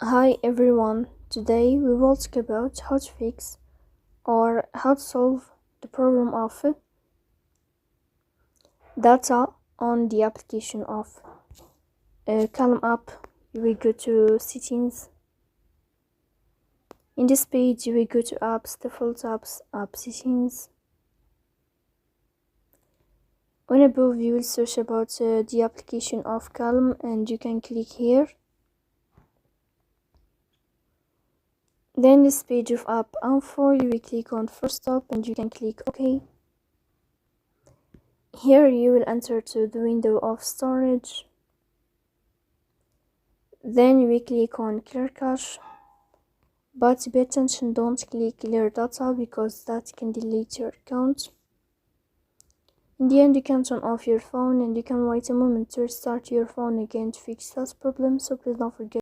Hi everyone, today we will talk about how to fix or how to solve the problem of data on the application of Calm app. You will go to settings. In this page you will go to apps, default apps, app settings. On above you will search about the application of Calm and you can click here. Then this page of app info, you will click on first stop and you can click OK. Here you will enter to the window of storage. Then you will click on clear cache. But pay attention, don't click clear data because that can delete your account. In the end you can turn off your phone and you can wait a moment to restart your phone again to fix that problem, so please don't forget